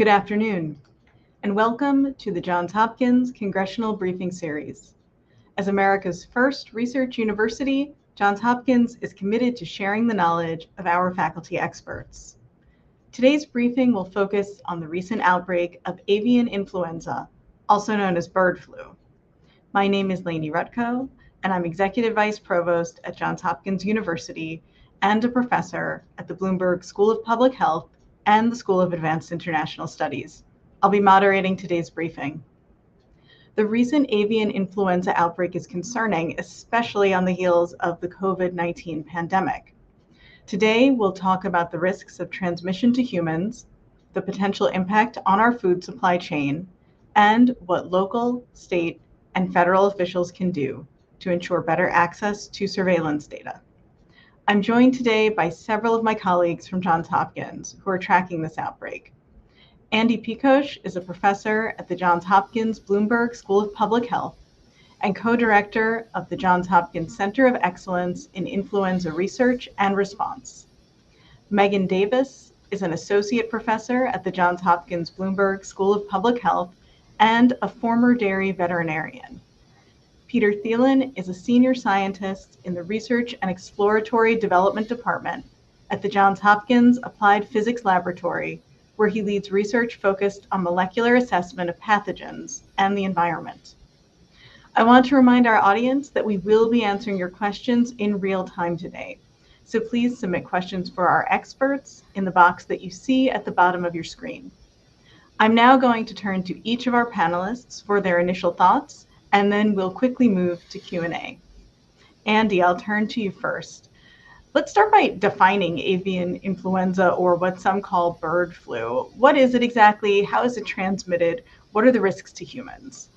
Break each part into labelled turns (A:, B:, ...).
A: Good afternoon, and welcome to the Johns Hopkins Congressional Briefing Series. As America's first research university, Johns Hopkins is committed to sharing the knowledge of our faculty experts. Today's briefing will focus on the recent outbreak of avian influenza, also known as bird flu. My name is Lainie Rutkow, and I'm Executive Vice Provost at Johns Hopkins University and a professor at the Bloomberg School of Public Health and the School of Advanced International Studies. I'll be moderating today's briefing. The recent avian influenza outbreak is concerning, especially on the heels of the COVID-19 pandemic. Today, we'll talk about the risks of transmission to humans, the potential impact on our food supply chain, and what local, state, and federal officials can do to ensure better access to surveillance data. I'm joined today by several of my colleagues from Johns Hopkins who are tracking this outbreak. Andy Pekosz is a professor at the Johns Hopkins Bloomberg School of Public Health and co-director of the Johns Hopkins Center of Excellence in Influenza Research and Response. Meghan Davis is an associate professor at the Johns Hopkins Bloomberg School of Public Health and a former dairy veterinarian. Peter Thielen is a senior scientist in the Research and Exploratory Development Department at the Johns Hopkins Applied Physics Laboratory, where he leads research focused on molecular assessment of pathogens and the environment. I want to remind our audience that we will be answering your questions in real time today. So please submit questions for our experts in the box that you see at the bottom of your screen. I'm now going to turn to each of our panelists for their initial thoughts, and then we'll quickly move to Q&A. Andy, I'll turn to you first. Let's start by defining avian influenza, or what some call bird flu. What is it exactly? How is it transmitted? What are the risks to humans?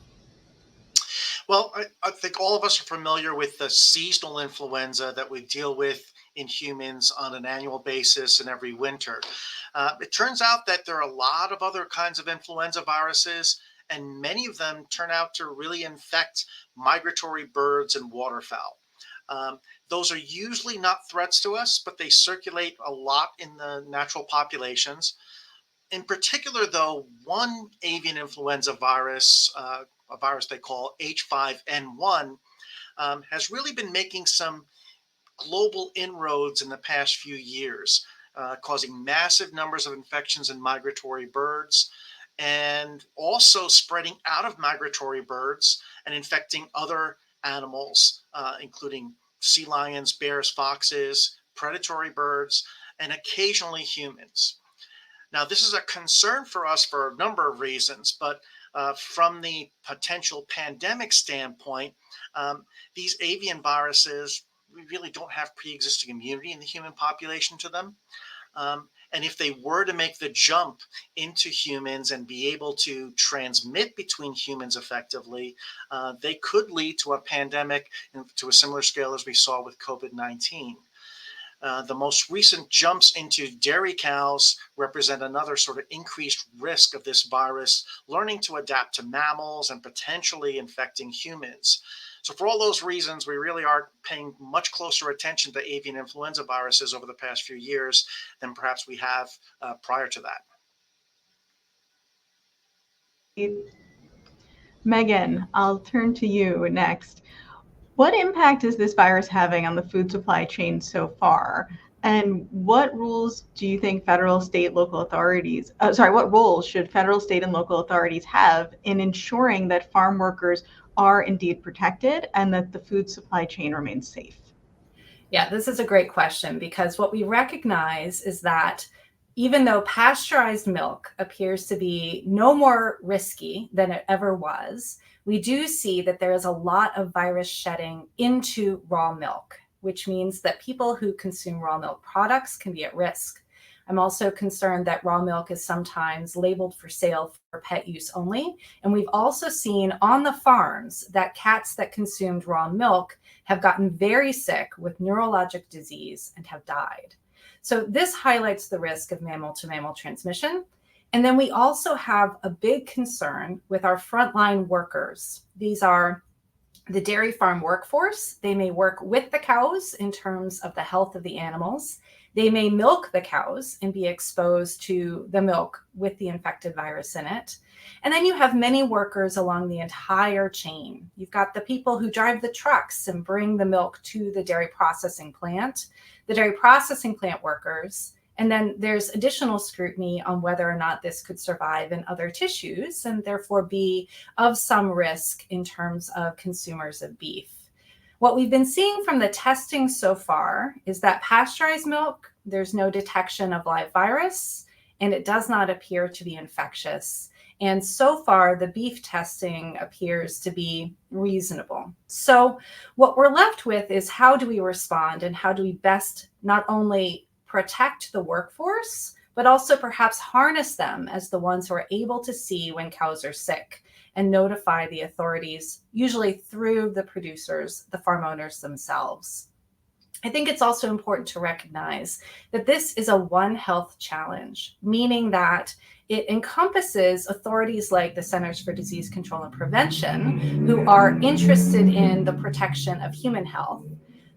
B: Well, I think all of us are familiar with the seasonal influenza that we deal with in humans on an annual basis and every winter. It turns out that there are a lot of other kinds of influenza viruses, and many of them turn out to really infect migratory birds and waterfowl. Those are usually not threats to us, but they circulate a lot in the natural populations. In particular, though, one avian influenza virus, a virus they call H5N1, has really been making some global inroads in the past few years, causing massive numbers of infections in migratory birds, and also spreading out of migratory birds and infecting other animals, including sea lions, bears, foxes, predatory birds, and occasionally humans. Now, this is a concern for us for a number of reasons, but from the potential pandemic standpoint, these avian viruses, we really don't have pre-existing immunity in the human population to them. And if they were to make the jump into humans and be able to transmit between humans effectively, they could lead to a pandemic to a similar scale as we saw with COVID-19. The most recent jumps into dairy cows represent another sort of increased risk of this virus learning to adapt to mammals and potentially infecting humans. So for all those reasons, we really are paying much closer attention to avian influenza viruses over the past few years than perhaps we have prior to that.
A: Meghan, I'll turn to you next. What impact is this virus having on the food supply chain so far? And what rules do you think federal, state, local authorities, what roles should federal, state, and local authorities have in ensuring that farm workers are indeed protected and that the food supply chain remains safe?
C: Yeah, this is a great question, because what we recognize is that even though pasteurized milk appears to be no more risky than it ever was, we do see that there is a lot of virus shedding into raw milk, which means that people who consume raw milk products can be at risk. I'm also concerned that raw milk is sometimes labeled for sale for pet use only. And we've also seen on the farms that cats that consumed raw milk have gotten very sick with neurologic disease and have died. So this highlights the risk of mammal-to-mammal transmission. And then we also have a big concern with our frontline workers. These are The dairy farm workforce, they may work with the cows in terms of the health of the animals. They may milk the cows and be exposed to the milk with the infected virus in it. And then you have many workers along the entire chain. You've got the people who drive the trucks and bring the milk to the dairy processing plant, the dairy processing plant workers, and then there's additional scrutiny on whether or not this could survive in other tissues and therefore be of some risk in terms of consumers of beef. What we've been seeing from the testing so far is that pasteurized milk, there's no detection of live virus, and it does not appear to be infectious. And so far, the beef testing appears to be reasonable. So what we're left with is how do we respond and how do we best not only protect the workforce, but also perhaps harness them as the ones who are able to see when cows are sick and notify the authorities, usually through the producers, the farm owners themselves. I think it's also important to recognize that this is a One Health challenge, meaning that it encompasses authorities like the Centers for Disease Control and Prevention, who are interested in the protection of human health,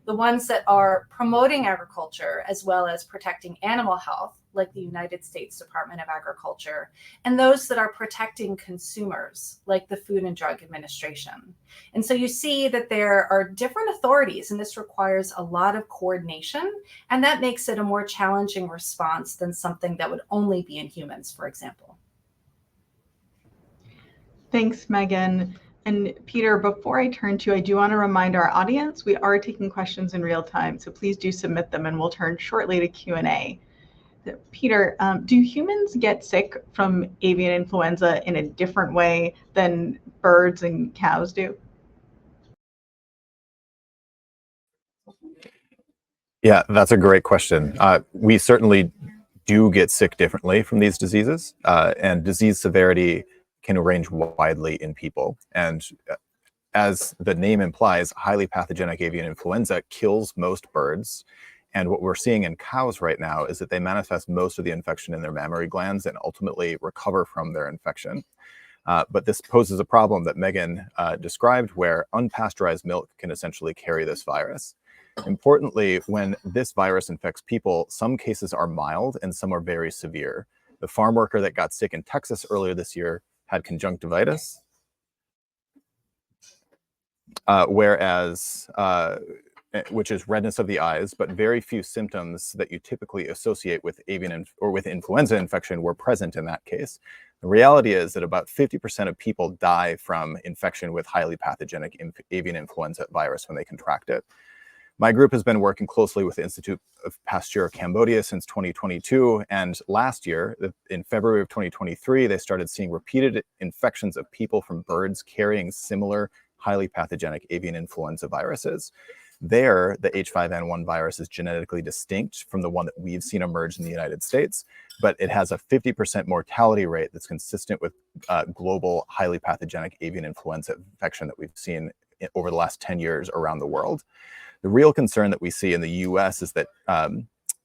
C: the ones that are promoting agriculture as well as protecting animal health, like the United States Department of Agriculture, and those that are protecting consumers, like the Food and Drug Administration. And so you see that there are different authorities, and this requires a lot of coordination, and that makes it a more challenging response than something that would only be in humans, for example.
A: Thanks, Meghan. And Peter, before I turn to you, I do want to remind our audience, we are taking questions in real time, so please do submit them and we'll turn shortly to Q&A. Peter, do humans get sick from avian influenza in a different way than birds and cows do?
D: Yeah, that's a great question. We certainly do get sick differently from these diseases, and disease severity can range widely in people. And as the name implies, highly pathogenic avian influenza kills most birds. And what we're seeing in cows right now is that they manifest most of the infection in their mammary glands and ultimately recover from their infection. But this poses a problem that Meghan described, where unpasteurized milk can essentially carry this virus. Importantly, when this virus infects people, some cases are mild and some are very severe. The farm worker that got sick in Texas earlier this year had conjunctivitis, which is redness of the eyes, but very few symptoms that you typically associate with with influenza infection were present in that case. The reality is that about 50% of people die from infection with highly pathogenic avian influenza virus when they contract it. My group has been working closely with the Institute of Pasteur Cambodia since 2022, and last year, in February of 2023, they started seeing repeated infections of people from birds carrying similar highly pathogenic avian influenza viruses. There, the H5N1 virus is genetically distinct from the one that we've seen emerge in the United States, but it has a 50% mortality rate that's consistent with global highly pathogenic avian influenza infection that we've seen over the last 10 years around the world. The real concern that we see in the US is that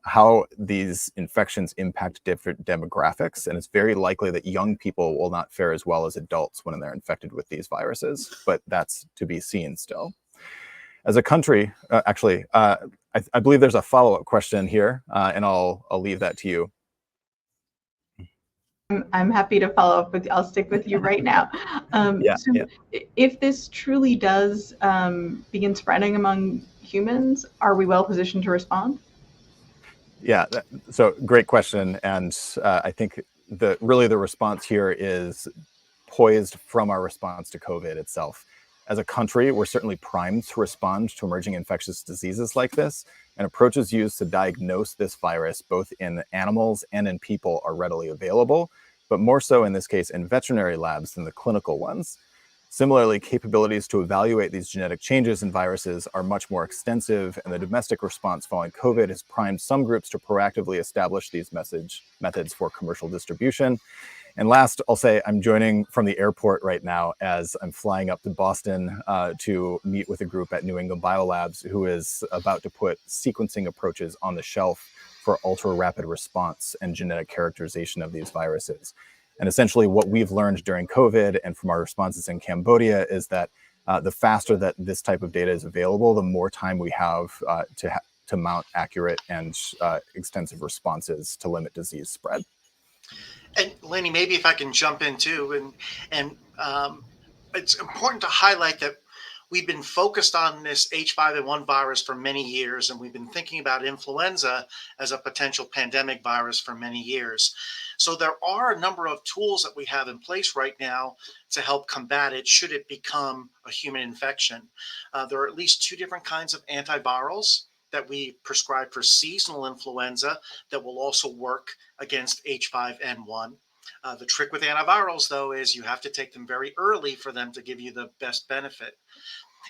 D: how these infections impact different demographics, and it's very likely that young people will not fare as well as adults when they're infected with these viruses, but that's to be seen still. As a country, I believe there's a follow-up question here, and I'll leave that to you.
A: I'm happy to follow up with you. I'll stick with you right now. If this truly does begin spreading among humans, are we well positioned to respond?
D: Yeah, so great question. And I think the response here is poised from our response to COVID itself. As a country, we're certainly primed to respond to emerging infectious diseases like this, and approaches used to diagnose this virus both in animals and in people are readily available, but more so in this case in veterinary labs than the clinical ones. Similarly, capabilities to evaluate these genetic changes in viruses are much more extensive, and the domestic response following COVID has primed some groups to proactively establish these methods for commercial distribution. And last, I'll say I'm joining from the airport right now as I'm flying up to Boston to meet with a group at New England Biolabs who is about to put sequencing approaches on the shelf for ultra-rapid response and genetic characterization of these viruses. And essentially what we've learned during COVID and from our responses in Cambodia is that The faster that this type of data is available, the more time we have to mount accurate and extensive responses to limit disease spread.
B: And Lainie, maybe if I can jump in too, and it's important to highlight that we've been focused on this H5N1 virus for many years, and we've been thinking about influenza as a potential pandemic virus for many years. So there are a number of tools that we have in place right now to help combat it should it become a human infection. There are at least 2 different kinds of antivirals that we prescribe for seasonal influenza that will also work against H5N1. The trick with antivirals, though, is you have to take them very early for them to give you the best benefit.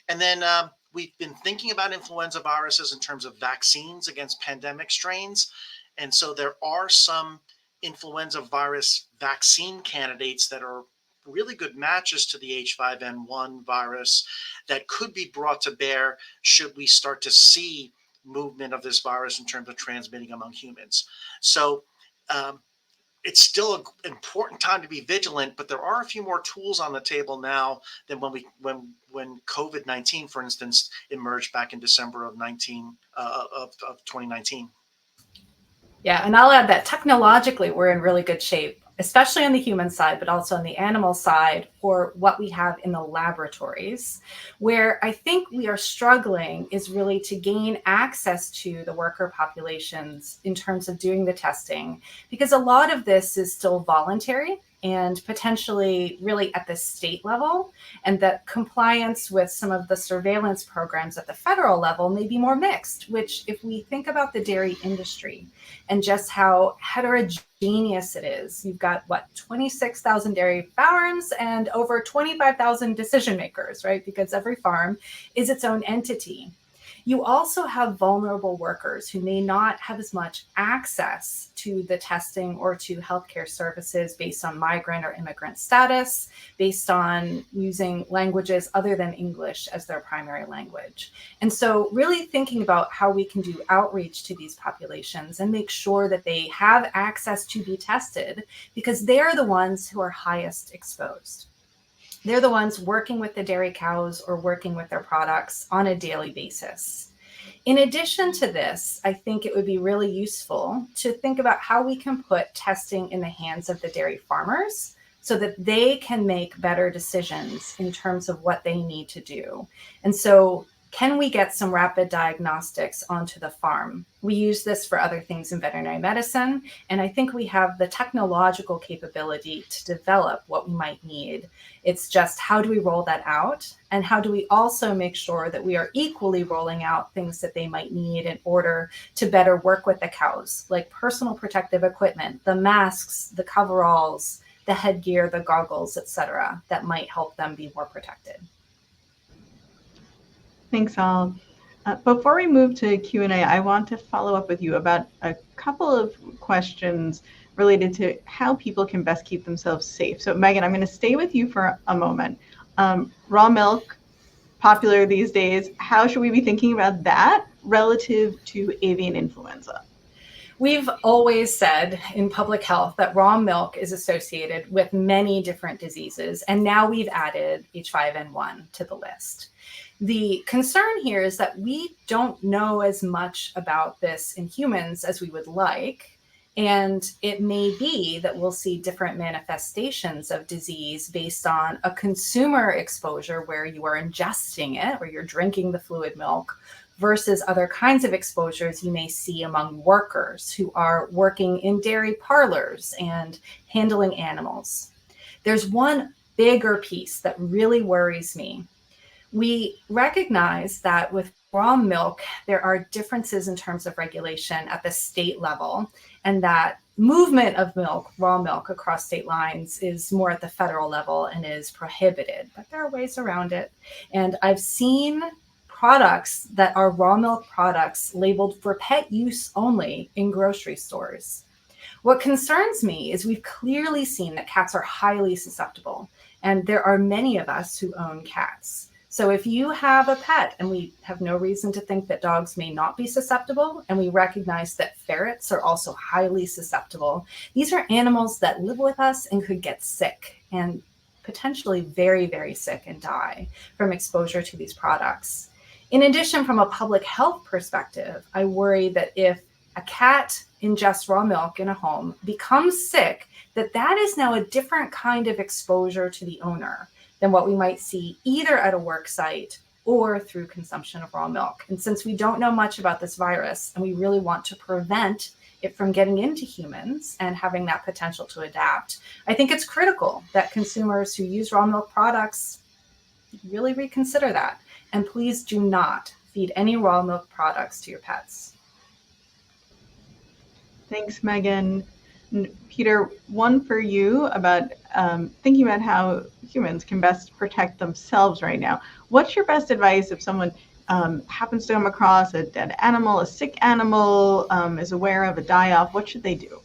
B: And then we've been thinking about influenza viruses in terms of vaccines against pandemic strains. And so there are some influenza virus vaccine candidates that are really good matches to the H5N1 virus that could be brought to bear should we start to see movement of this virus in terms of transmitting among humans. So it's still an important time to be vigilant, but there are a few more tools on the table now than when COVID-19, for instance, emerged back in December of 2019.
C: Yeah, and I'll add that technologically, we're in really good shape, especially on the human side, but also on the animal side for what we have in the laboratories. Where I think we are struggling is really to gain access to the worker populations in terms of doing the testing, because a lot of this is still voluntary and potentially really at the state level, and that compliance with some of the surveillance programs at the federal level may be more mixed, which if we think about the dairy industry and just how heterogeneous it is, you've got 26,000 dairy farms and over 25,000 decision makers, right? Because every farm is its own entity. You also have vulnerable workers who may not have as much access to the testing or to healthcare services based on migrant or immigrant status, based on using languages other than English as their primary language. And so really thinking about how we can do outreach to these populations and make sure that they have access to be tested, because they're the ones who are highest exposed. They're the ones working with the dairy cows or working with their products on a daily basis. In addition to this, I think it would be really useful to think about how we can put testing in the hands of the dairy farmers so that they can make better decisions in terms of what they need to do. And so can we get some rapid diagnostics onto the farm? We use this for other things in veterinary medicine, and I think we have the technological capability to develop what we might need. It's just how do we roll that out? And how do we also make sure that we are equally rolling out things that they might need in order to better work with the cows, like personal protective equipment, the masks, the coveralls, the headgear, the goggles, etc., that might help them be more protected.
A: Thanks, all. Before we move to Q&A, I want to follow up with you about a couple of questions related to how people can best keep themselves safe. So Meghan, I'm going to stay with you for a moment. Raw milk, popular these days. How should we be thinking about that relative to avian influenza?
C: We've always said in public health that raw milk is associated with many different diseases, and now we've added H5N1 to the list. The concern here is that we don't know as much about this in humans as we would like, and it may be that we'll see different manifestations of disease based on a consumer exposure where you are ingesting it or you're drinking the fluid milk versus other kinds of exposures you may see among workers who are working in dairy parlors and handling animals. There's one bigger piece that really worries me. We recognize that with raw milk, there are differences in terms of regulation at the state level, and that movement of milk, raw milk across state lines is more at the federal level and is prohibited, but there are ways around it. And I've seen products that are raw milk products labeled for pet use only in grocery stores. What concerns me is we've clearly seen that cats are highly susceptible, and there are many of us who own cats. So if you have a pet, and we have no reason to think that dogs may not be susceptible, and we recognize that ferrets are also highly susceptible, these are animals that live with us and could get sick. And potentially very, very sick and die from exposure to these products. In addition, from a public health perspective, I worry that if a cat ingests raw milk in a home, becomes sick, that is now a different kind of exposure to the owner than what we might see either at a work site or through consumption of raw milk. And since we don't know much about this virus and we really want to prevent it from getting into humans and having that potential to adapt, I think it's critical that consumers who use raw milk products really reconsider that. And please do not feed any raw milk products to your pets.
A: Thanks, Meghan. Peter, one for you about thinking about how humans can best protect themselves right now. What's your best advice if someone happens to come across a dead animal, a sick animal, is aware of a die-off? What should they do?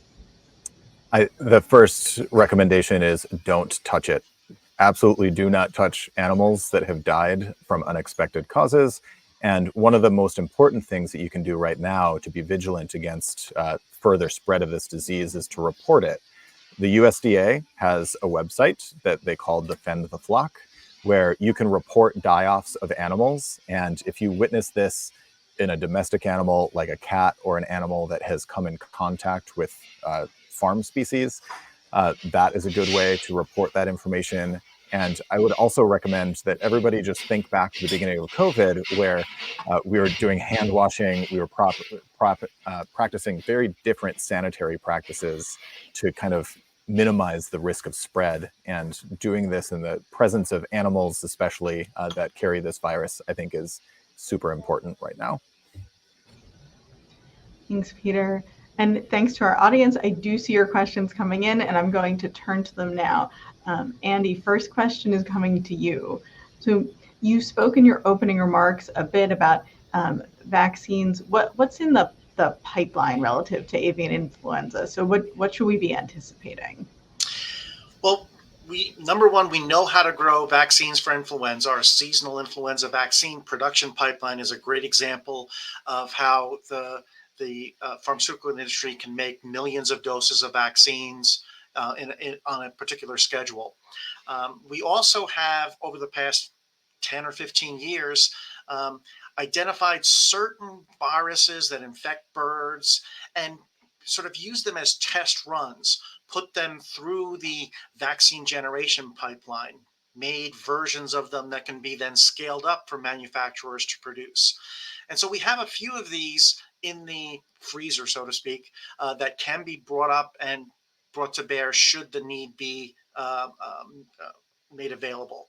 D: The first recommendation is don't touch it. Absolutely do not touch animals that have died from unexpected causes. And one of the most important things that you can do right now to be vigilant against further spread of this disease is to report it. The USDA has a website that they call Defend the Flock, where you can report die-offs of animals. And if you witness this in a domestic animal like a cat or an animal that has come in contact with farm species, that is a good way to report that information. And I would also recommend that everybody just think back to the beginning of COVID, where we were doing hand washing, we were practicing very different sanitary practices to kind of minimize the risk of spread. And doing this in the presence of animals, especially that carry this virus, I think is super important right now.
A: Thanks, Peter. And thanks to our audience. I do see your questions coming in, and I'm going to turn to them now. Andy, first question is coming to you. So you spoke in your opening remarks a bit about vaccines. What's in the pipeline relative to avian influenza? So what should we be anticipating?
B: Well, number one, we know how to grow vaccines for influenza. Our seasonal influenza vaccine production pipeline is a great example of how the pharmaceutical industry can make millions of doses of vaccines on a particular schedule. We also have, over the past 10 or 15 years, identified certain viruses that infect birds and sort of use them as test runs, put them through the vaccine generation pipeline, made versions of them that can be then scaled up for manufacturers to produce. And so we have a few of these in the freezer, so to speak, that can be brought up and brought to bear should the need be made available.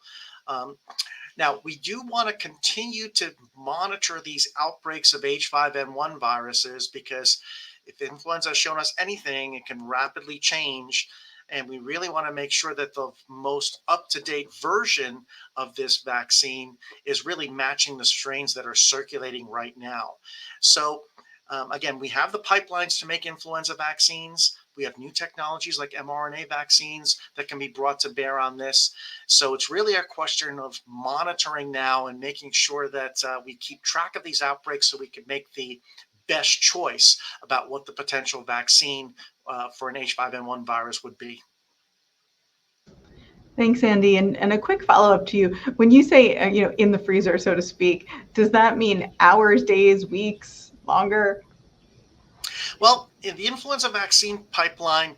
B: Now, we do want to continue to monitor these outbreaks of H5N1 viruses, because if influenza has shown us anything, it can rapidly change. And we really want to make sure that the most up-to-date version of this vaccine is really matching the strains that are circulating right now. So again, we have the pipelines to make influenza vaccines. We have new technologies like mRNA vaccines that can be brought to bear on this. So it's really a question of monitoring now and making sure that we keep track of these outbreaks so we can make the best choice about what the potential vaccine for an H5N1 virus would be.
A: Thanks, Andy. And a quick follow-up to you. When you say, in the freezer, so to speak, does that mean hours, days, weeks, longer?
B: Well, the influenza vaccine pipeline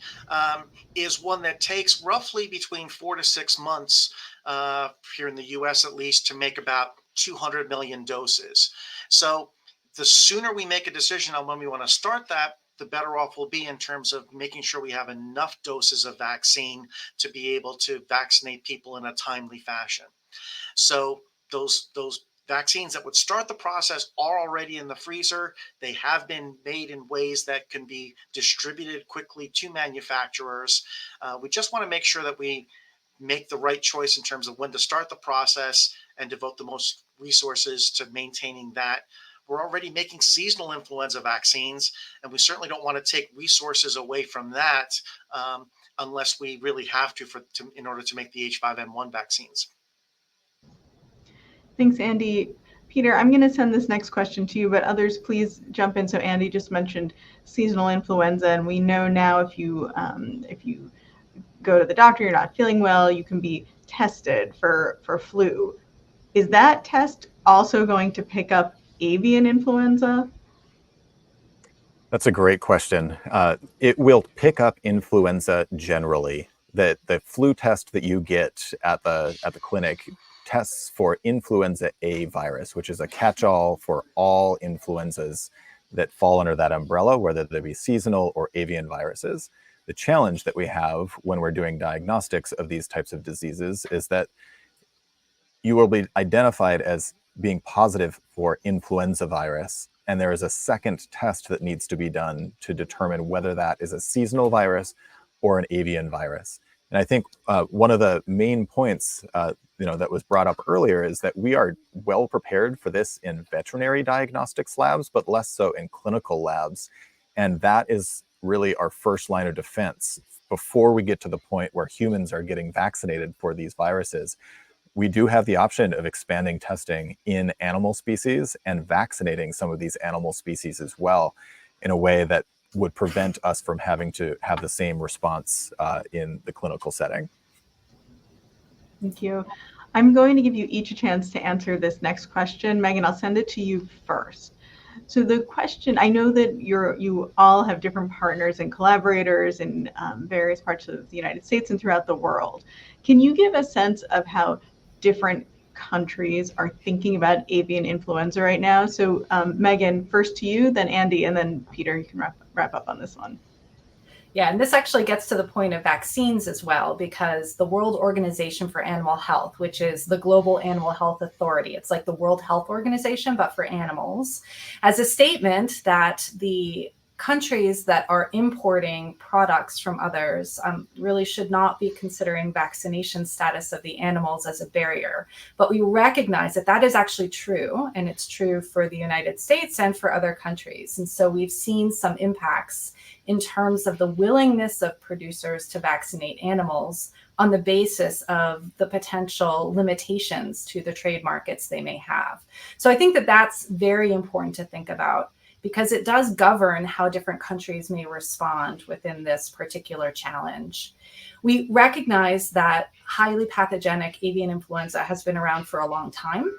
B: is one that takes roughly between 4 to 6 months here in the US, at least, to make about 200 million doses. So the sooner we make a decision on when we want to start that, the better off we'll be in terms of making sure we have enough doses of vaccine to be able to vaccinate people in a timely fashion. So those vaccines that would start the process are already in the freezer. They have been made in ways that can be distributed quickly to manufacturers. We just want to make sure that we make the right choice in terms of when to start the process and devote the most resources to maintaining that. We're already making seasonal influenza vaccines, and we certainly don't want to take resources away from that unless we really have to in order to make the H5N1 vaccines.
A: Thanks, Andy. Peter, I'm going to send this next question to you, but others please jump in. So Andy just mentioned seasonal influenza, and we know now if you go to the doctor, you're not feeling well, you can be tested for flu, is that test also going to pick up avian influenza?
D: That's a great question. It will pick up influenza generally. The flu test that you get at the clinic tests for influenza A virus, which is a catch-all for all influenzas that fall under that umbrella, whether they be seasonal or avian viruses. The challenge that we have when we're doing diagnostics of these types of diseases is that you will be identified as being positive for influenza virus, and there is a second test that needs to be done to determine whether that is a seasonal virus or an avian virus. And I think one of the main points that was brought up earlier is that we are well prepared for this in veterinary diagnostics labs, but less so in clinical labs. And that is really our first line of defense before we get to the point where humans are getting vaccinated for these viruses. We do have the option of expanding testing in animal species and vaccinating some of these animal species as well in a way that would prevent us from having to have the same response in the clinical setting.
A: Thank you. I'm going to give you each a chance to answer this next question. Meghan, I'll send it to you first. So the question, I know that you all have different partners and collaborators in various parts of the United States and throughout the world. Can you give a sense of how different countries are thinking about avian influenza right now? So Meghan, first to you, then Andy, and then Peter, you can wrap up on this one.
C: Yeah, and this actually gets to the point of vaccines as well, because the World Organization for Animal Health, which is the global animal health authority, it's like the World Health Organization, but for animals, has a statement that the countries that are importing products from others really should not be considering vaccination status of the animals as a barrier. But we recognize that that is actually true, and it's true for the United States and for other countries. And so we've seen some impacts in terms of the willingness of producers to vaccinate animals on the basis of the potential limitations to the trade markets they may have. So I think that that's very important to think about, because it does govern how different countries may respond within this particular challenge. We recognize that highly pathogenic avian influenza has been around for a long time,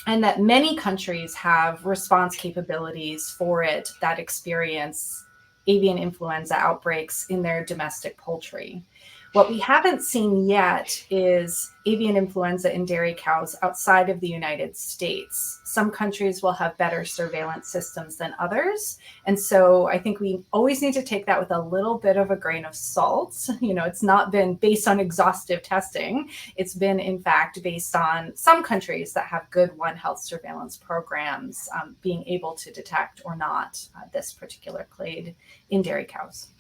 C: and that many countries have response capabilities for it that experience avian influenza outbreaks in their domestic poultry. What we haven't seen yet is avian influenza in dairy cows outside of the United States. Some countries will have better surveillance systems than others. And so I think we always need to take that with a little bit of a grain of salt. You know, it's not been based on exhaustive testing. It's been, in fact, based on some countries that have good One Health surveillance programs being able to detect or not this particular clade in dairy cows.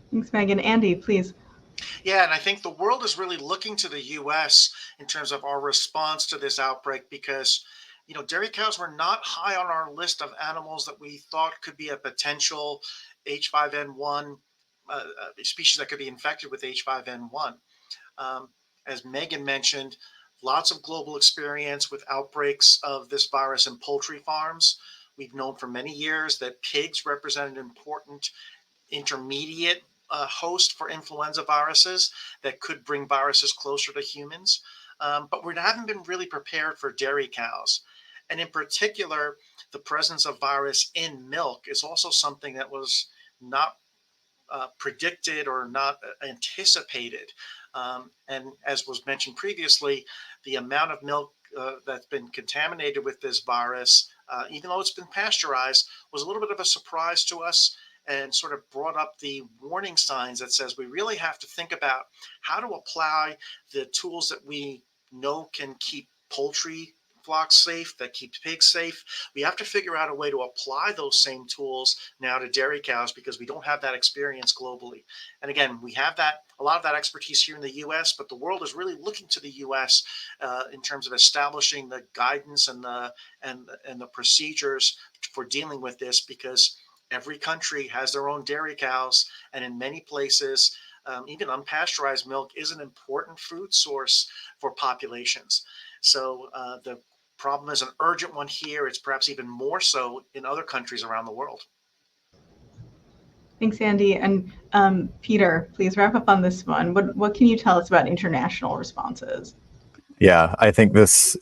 A: Thanks, Meghan. Andy, please.
B: Yeah, and I think the world is really looking to the U.S. in terms of our response to this outbreak because, dairy cows were not high on our list of animals that we thought could be a potential H5N1 species that could be infected with H5N1. As Meghan mentioned, lots of global experience with outbreaks of this virus in poultry farms. We've known for many years that pigs represent an important intermediate host for influenza viruses that could bring viruses closer to humans. But we haven't been really prepared for dairy cows. And in particular, the presence of virus in milk is also something that was not predicted or not anticipated. And as was mentioned previously, the amount of milk that's been contaminated with this virus, even though it's been pasteurized, was a little bit of a surprise to us, and sort of brought up the warning signs that says we really have to think about how to apply the tools that we know can keep poultry flocks safe, that keeps pigs safe. We have to figure out a way to apply those same tools now to dairy cows because we don't have that experience globally. And again, we have a lot of that expertise here in the U.S., but the world is really looking to the U.S. In terms of establishing the guidance and the procedures for dealing with this, because every country has their own dairy cows, and in many places, even unpasteurized milk is an important food source for populations. So the problem is an urgent one here. It's perhaps even more so in other countries around the world.
A: Thanks, Andy. And Peter, please wrap up on this one. What can you tell us about international responses?
D: Yeah, I think this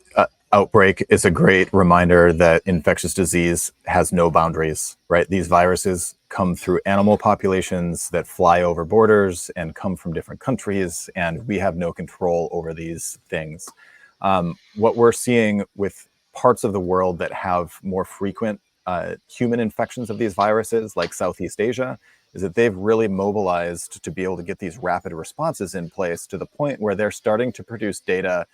D: outbreak is a great reminder that infectious disease has no boundaries, right? These viruses come through animal populations that fly over borders and come from different countries, and we have no control over these things. What we're seeing with parts of the world that have more frequent human infections of these viruses, like Southeast Asia, is that they've really mobilized to be able to get these rapid responses in place to the point where they're starting to produce data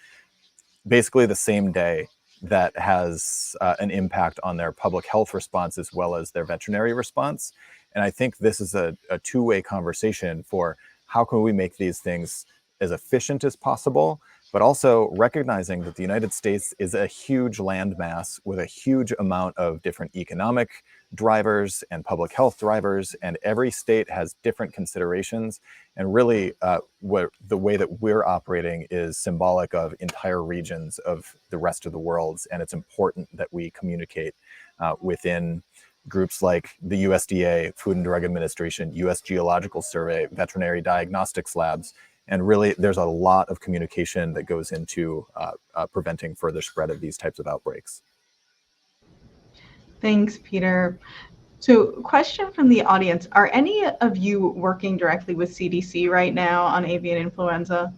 D: basically the same day that has an impact on their public health response as well as their veterinary response. And I think this is a two-way conversation for how can we make these things as efficient as possible, but also recognizing that the United States is a huge landmass with a huge amount of different economic drivers and public health drivers, and every state has different considerations. And really, the way that we're operating is symbolic of entire regions of the rest of the world, and it's important that we communicate within groups like the USDA, Food and Drug Administration, US Geological Survey, veterinary diagnostics labs. And really, there's a lot of communication that goes into preventing further spread of these types of outbreaks.
A: Thanks, Peter. So, question from the audience. Are any of you working directly with CDC right now on avian influenza?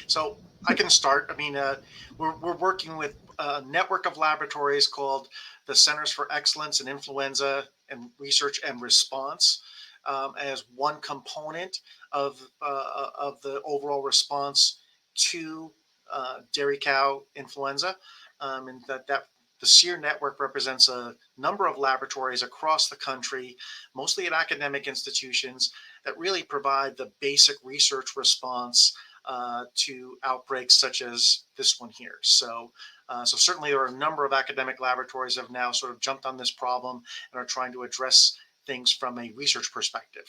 B: So I can start. I mean, we're working with a network of laboratories called the Centers for Excellence in Influenza and Research and Response as one component of the overall response to dairy cow influenza, and that the SEER network represents a number of laboratories across the country, mostly at academic institutions, that really provide the basic research response to outbreaks such as this one here. So certainly there are a number of academic laboratories that have now sort of jumped on this problem and are trying to address things from a research perspective.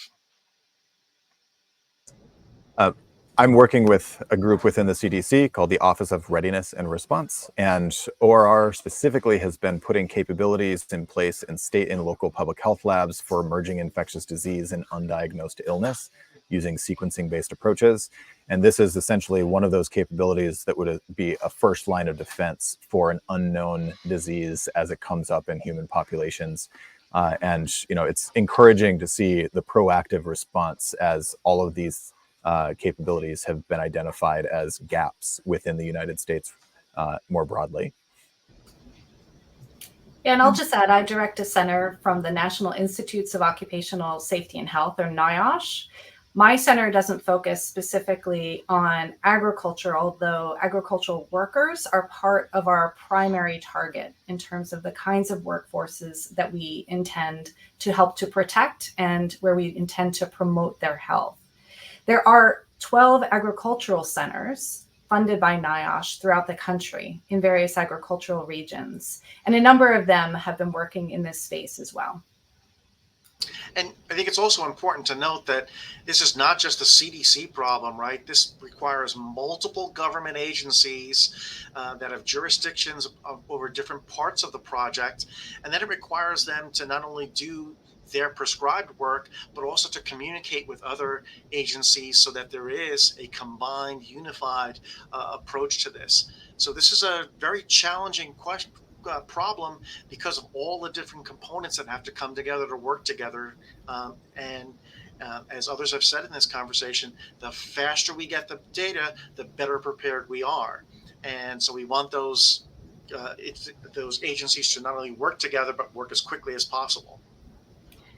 D: I'm working with a group within the CDC called the Office of Readiness and Response, and ORR specifically has been putting capabilities in place in state and local public health labs for emerging infectious disease and undiagnosed illness using sequencing-based approaches. And this is essentially one of those capabilities that would be a first line of defense for an unknown disease as it comes up in human populations. And it's encouraging to see the proactive response as all of these capabilities have been identified as gaps within the United States more broadly.
C: Yeah, and I'll just add, I direct a center from the National Institutes of Occupational Safety and Health, or NIOSH. My center doesn't focus specifically on agriculture, although agricultural workers are part of our primary target in terms of the kinds of workforces that we intend to help to protect and where we intend to promote their health. There are 12 agricultural centers funded by NIOSH throughout the country in various agricultural regions, and a number of them have been working in this space as well.
B: And I think it's also important to note that this is not just a CDC problem, right? This requires multiple government agencies that have jurisdictions over different parts of the project. And then it requires them to not only do their prescribed work, but also to communicate with other agencies so that there is a combined, unified approach to this. So this is a very challenging problem because of all the different components that have to come together to work together. As others have said in this conversation, the faster we get the data, the better prepared we are. And so we want those agencies to not only work together, but work as quickly as possible.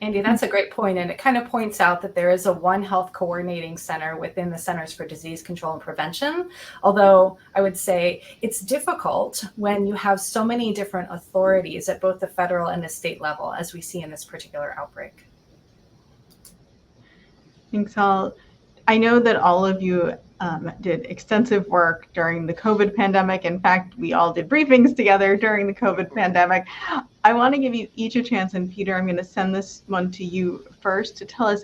C: Andy, that's a great point, and it kind of points out that there is a One Health coordinating center within the Centers for Disease Control and Prevention, although I would say it's difficult when you have so many different authorities at both the federal and the state level, as we see in this particular outbreak.
A: Thanks, all. I know that all of you did extensive work during the COVID pandemic. In fact, we all did briefings together during the COVID pandemic. I want to give you each a chance, and Peter, I'm going to send this one to you first to tell us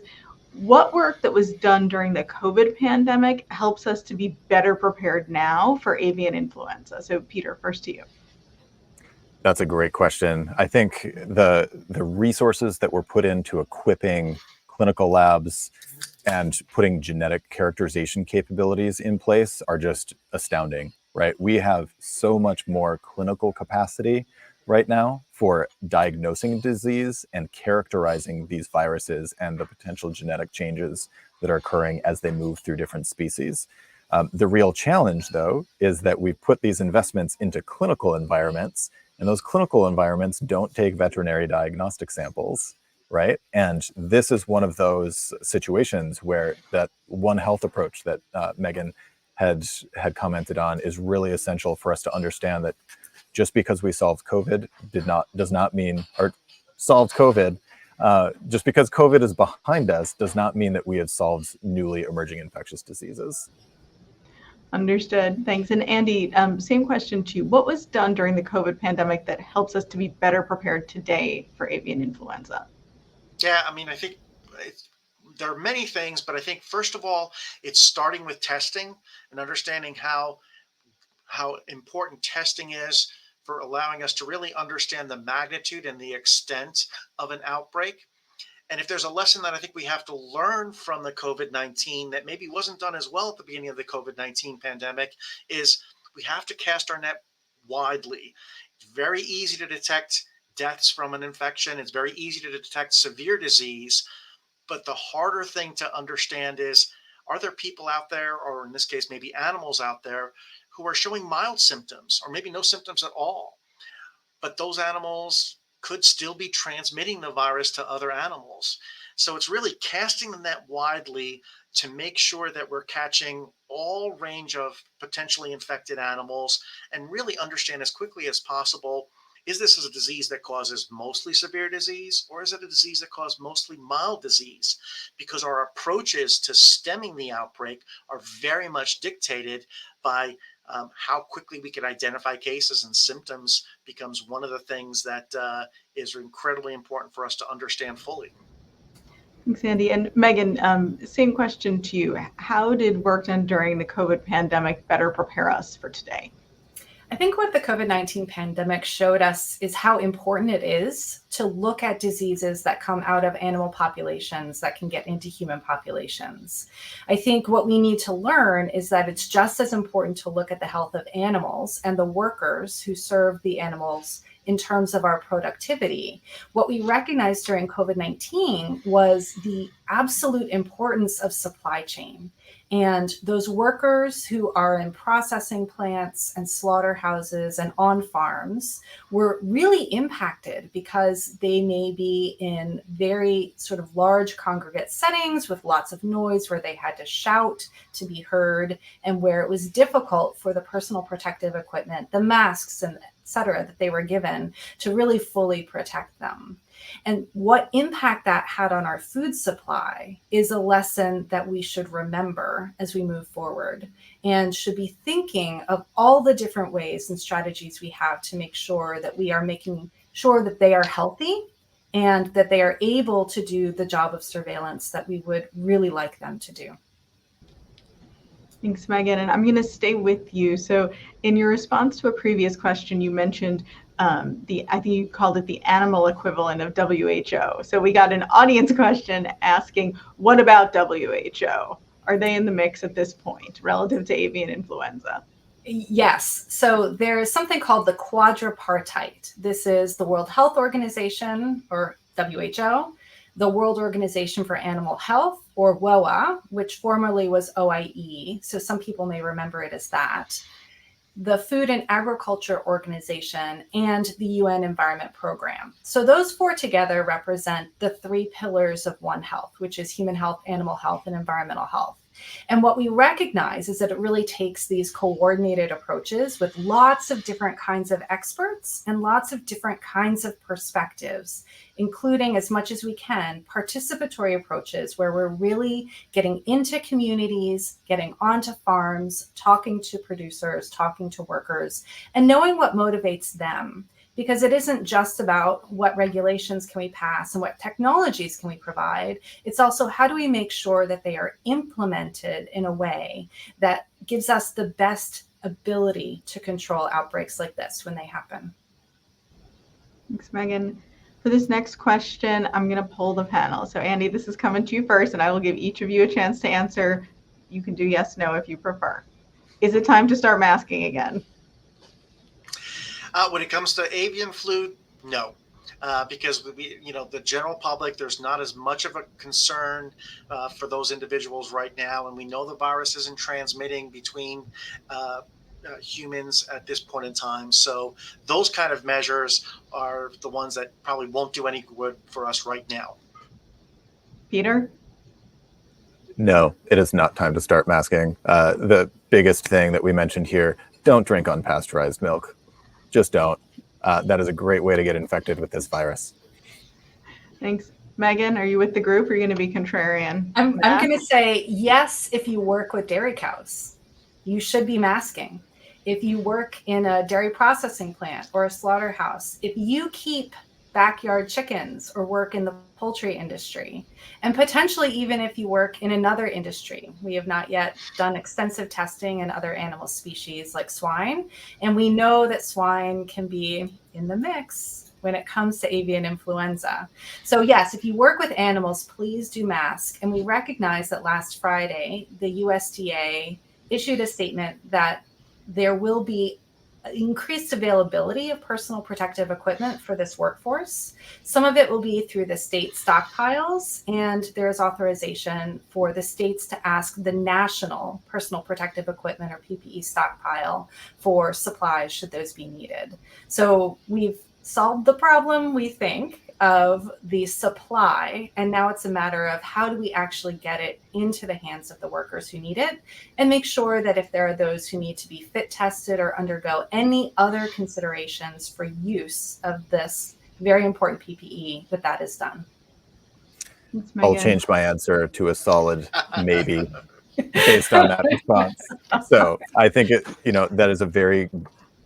A: what work that was done during the COVID pandemic helps us to be better prepared now for avian influenza. So Peter, first to you.
D: That's a great question. I think the resources that were put into equipping clinical labs and putting genetic characterization capabilities in place are just astounding, right? We have so much more clinical capacity right now for diagnosing disease and characterizing these viruses and the potential genetic changes that are occurring as they move through different species. The real challenge, though, is that we've put these investments into clinical environments, and those clinical environments don't take veterinary diagnostic samples, right? And this is one of those situations where that One Health approach that Meghan had commented on is really essential for us to understand that just because we solved COVID does not mean, or solved COVID, just because COVID is behind us does not mean that we have solved newly emerging infectious diseases.
A: Understood. Thanks. And Andy, same question to you. What was done during the COVID pandemic that helps us to be better prepared today for avian influenza?
B: Yeah, I mean, I think there are many things, but I think first of all, it's starting with testing and understanding how important testing is for allowing us to really understand the magnitude and the extent of an outbreak. And if there's a lesson that I think we have to learn from the COVID-19 that maybe wasn't done as well at the beginning of the COVID-19 pandemic is we have to cast our net widely. It's very easy to detect deaths from an infection. It's very easy to detect severe disease. But the harder thing to understand is, are there people out there, or in this case, maybe animals out there, who are showing mild symptoms or maybe no symptoms at all? But those animals could still be transmitting the virus to other animals. So it's really casting the net widely to make sure that we're catching all range of potentially infected animals and really understand as quickly as possible, is this a disease that causes mostly severe disease, or is it a disease that causes mostly mild disease? Because our approaches to stemming the outbreak are very much dictated by how quickly we can identify cases, and symptoms becomes one of the things that is incredibly important for us to understand fully.
A: Thanks, Andy. And Meghan, same question to you. How did work done during the COVID pandemic better prepare us for today?
C: I think what the COVID-19 pandemic showed us is how important it is to look at diseases that come out of animal populations that can get into human populations. I think what we need to learn is that it's just as important to look at the health of animals and the workers who serve the animals in terms of our productivity. What we recognized during COVID-19 was the absolute importance of supply chain. And those workers who are in processing plants and slaughterhouses and on farms were really impacted because they may be in very sort of large congregate settings with lots of noise where they had to shout to be heard, and where it was difficult for the personal protective equipment, the masks and et cetera that they were given to really fully protect them. And what impact that had on our food supply is a lesson that we should remember as we move forward, and should be thinking of all the different ways and strategies we have to make sure that we are making sure that they are healthy and that they are able to do the job of surveillance that we would really like them to do.
A: Thanks, Meghan. And I'm going to stay with you. So in your response to a previous question, you mentioned I think you called it the animal equivalent of WHO. So we got an audience question asking, what about WHO? Are they in the mix at this point relative to avian influenza?
C: Yes. So there is something called the quadripartite. This is the World Health Organization, or WHO, the World Organization for Animal Health, or WOA, which formerly was OIE. So some people may remember it as that, the Food and Agriculture Organization, and the UN Environment Program. So those four together represent the three pillars of One Health, which is human health, animal health, and environmental health. And what we recognize is that it really takes these coordinated approaches with lots of different kinds of experts and lots of different kinds of perspectives, including, as much as we can, participatory approaches where we're really getting into communities, getting onto farms, talking to producers, talking to workers, and knowing what motivates them. Because it isn't just about what regulations can we pass and what technologies can we provide. It's also, how do we make sure that they are implemented in a way that gives us the best ability to control outbreaks like this when they happen.
A: Thanks, Megan. For this next question, I'm going to poll the panel. So Andy, this is coming to you first, and I will give each of you a chance to answer. You can do yes, no if you prefer. Is it time to start masking again?
B: When it comes to avian flu, no. Because the general public, there's not as much of a concern for those individuals right now, and we know the virus isn't transmitting between humans at this point in time. So those kind of measures are the ones that probably won't do any good for us right now.
A: Peter?
D: No, it is not time to start masking. The biggest thing that we mentioned here, don't drink unpasteurized milk. Just don't. That is a great way to get infected with this virus.
A: Thanks. Megan, are you with the group or are you going to be contrarian?
C: I'm going to say yes if you work with dairy cows. You should be masking. If you work in a dairy processing plant or a slaughterhouse, if you keep backyard chickens or work in the poultry industry, and potentially even if you work in another industry. We have not yet done extensive testing in other animal species like swine, and we know that swine can be in the mix when it comes to avian influenza. So yes, if you work with animals, please do mask. And we recognize that last Friday, the USDA issued a statement that there will be increased availability of personal protective equipment for this workforce. Some of it will be through the state stockpiles, and there's authorization for the states to ask the national personal protective equipment or PPE stockpile for supplies should those be needed. So we've solved the problem, we think, of the supply, and now it's a matter of how do we actually get it into the hands of the workers who need it, and make sure that if there are those who need to be fit tested or undergo any other considerations for use of this very important PPE, that is done.
D: I'll change my answer to a solid maybe based on that response. So I think that is a very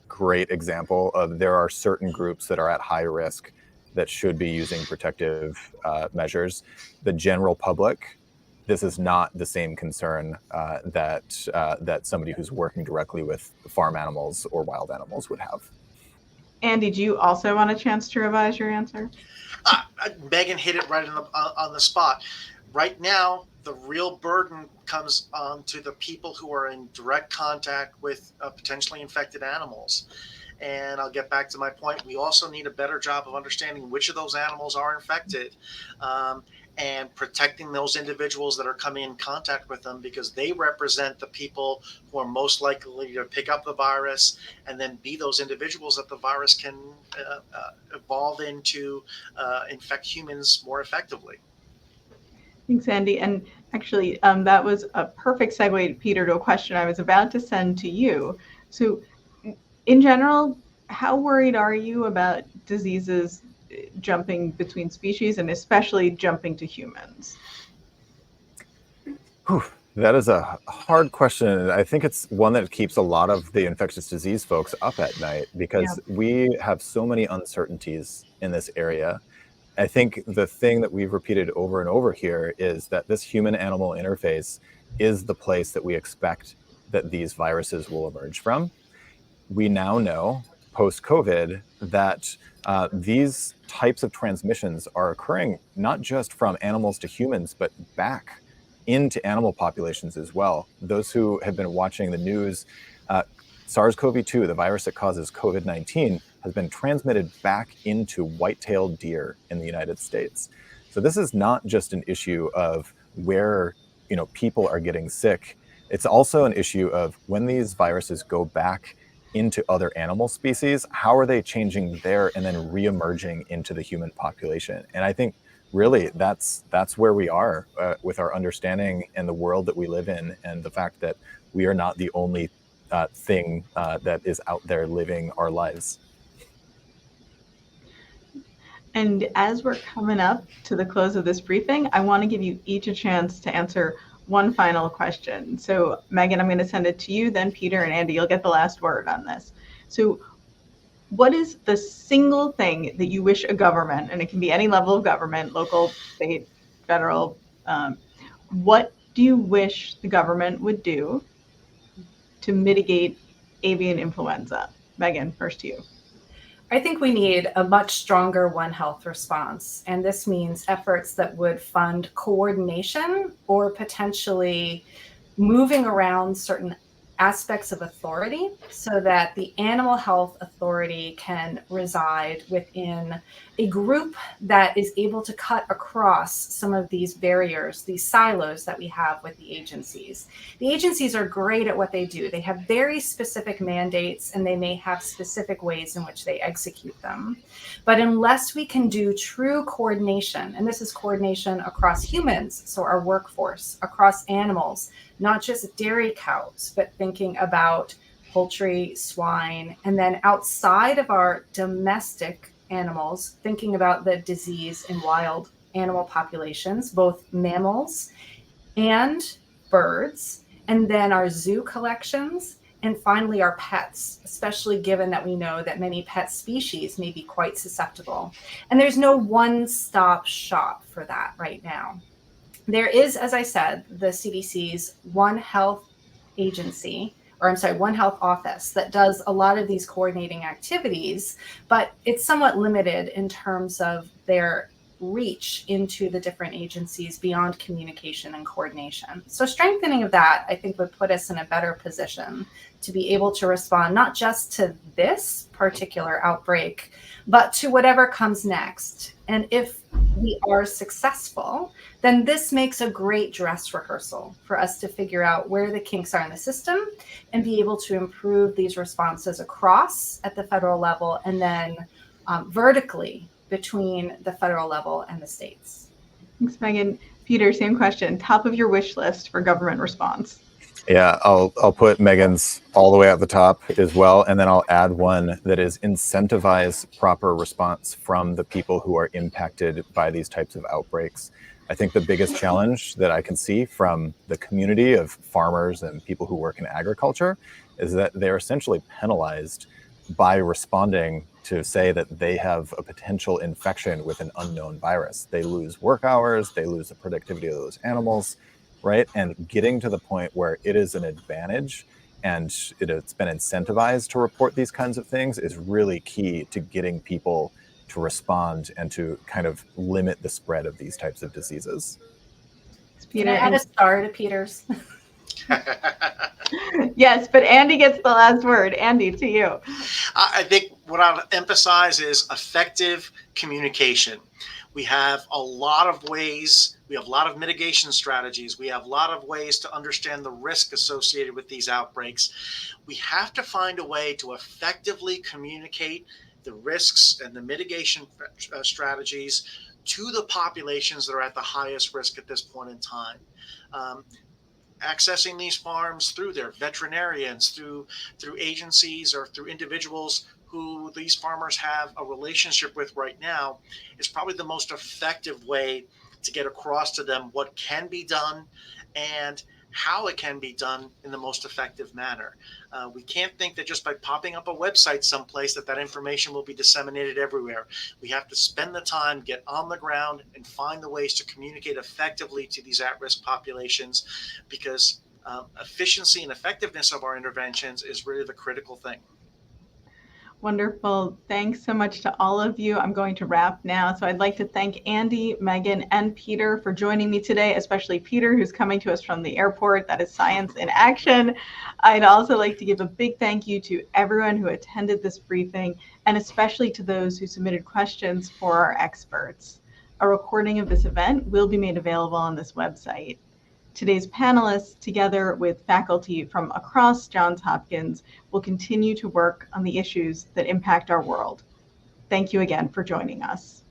D: great example of there are certain groups that are at high risk that should be using protective measures. The general public, this is not the same concern that somebody who's working directly with farm animals or wild animals would have.
A: Andy, do you also want a chance to revise your answer?
B: Megan hit it right on the spot. Right now, the real burden comes on to the people who are in direct contact with potentially infected animals. And I'll get back to my point. We also need a better job of understanding which of those animals are infected and protecting those individuals that are coming in contact with them, because they represent the people who are most likely to pick up the virus and then be those individuals that the virus can evolve into infect humans more effectively.
A: Thanks, Andy. And actually, that was a perfect segue, Peter, to a question I was about to send to you. So in general, how worried are you about diseases jumping between species and especially jumping to humans?
D: Whew, that is a hard question. I think it's one that keeps a lot of the infectious disease folks up at night because we have so many uncertainties in this area. I think the thing that we've repeated over and over here is that this human-animal interface is the place that we expect that these viruses will emerge from. We now know, post-COVID, that these types of transmissions are occurring not just from animals to humans, but back into animal populations as well. Those who have been watching the news, SARS-CoV-2, the virus that causes COVID-19, has been transmitted back into white-tailed deer in the United States. So this is not just an issue of where people are getting sick. It's also an issue of when these viruses go back into other animal species, how are they changing there and then re-emerging into the human population? And I think really that's where we are with our understanding and the world that we live in, and the fact that we are not the only thing that is out there living our lives.
A: And as we're coming up to the close of this briefing, I want to give you each a chance to answer one final question. So Megan, I'm going to send it to you, then Peter, and Andy, you'll get the last word on this. So what is the single thing that you wish a government, and it can be any level of government, local, state, federal, what do you wish the government would do to mitigate avian influenza? Megan, first to you.
C: I think we need a much stronger One Health response. And this means efforts that would fund coordination or potentially moving around certain aspects of authority so that the animal health authority can reside within a group that is able to cut across some of these barriers, these silos that we have with the agencies. The agencies are great at what they do. They have very specific mandates and they may have specific ways in which they execute them. But unless we can do true coordination, and this is coordination across humans, so our workforce, across animals, not just dairy cows, but thinking about poultry, swine, and then outside of our domestic animals, thinking about the disease in wild animal populations, both mammals and birds, and then our zoo collections, and finally our pets, especially given that we know that many pet species may be quite susceptible. And there's no one-stop shop for that right now. There is, as I said, the CDC's One Health agency, or I'm sorry, One Health office that does a lot of these coordinating activities, but it's somewhat limited in terms of their reach into the different agencies beyond communication and coordination. So strengthening of that, I think, would put us in a better position to be able to respond not just to this particular outbreak, but to whatever comes next. And if we are successful, then this makes a great dress rehearsal for us to figure out where the kinks are in the system and be able to improve these responses across at the federal level and then vertically between the federal level and the states.
A: Thanks, Meghan. Peter, same question. Top of your wish list for government response.
D: Yeah, I'll put Meghan's all the way at the top as well, and then I'll add one that is incentivize proper response from the people who are impacted by these types of outbreaks. I think the biggest challenge that I can see from the community of farmers and people who work in agriculture is that they're essentially penalized by responding to say that they have a potential infection with an unknown virus. They lose work hours, they lose the productivity of those animals, right? And getting to the point where it is an advantage and it's been incentivized to report these kinds of things is really key to getting people to respond and to kind of limit the spread of these types of diseases.
A: Peter,
C: can I add a star to Peter's?
A: Yes, but Andy gets the last word. Andy, to you.
B: I think what I'll emphasize is effective communication. We have a lot of ways, we have a lot of mitigation strategies, we have a lot of ways to understand the risk associated with these outbreaks. We have to find a way to effectively communicate the risks and the mitigation strategies to the populations that are at the highest risk at this point in time. Accessing these farms through their veterinarians, through agencies, or through individuals who these farmers have a relationship with right now is probably the most effective way to get across to them what can be done and how it can be done in the most effective manner. We can't think that just by popping up a website someplace that information will be disseminated everywhere. We have to spend the time, get on the ground, and find the ways to communicate effectively to these at-risk populations, because efficiency and effectiveness of our interventions is really the critical thing.
A: Wonderful. Thanks so much to all of you. I'm going to wrap now. So I'd like to thank Andy, Meghan, and Peter for joining me today, especially Peter, who's coming to us from the airport. That is science in action. I'd also like to give a big thank you to everyone who attended this briefing, and especially to those who submitted questions for our experts. A recording of this event will be made available on this website. Today's panelists, together with faculty from across Johns Hopkins, will continue to work on the issues that impact our world. Thank you again for joining us.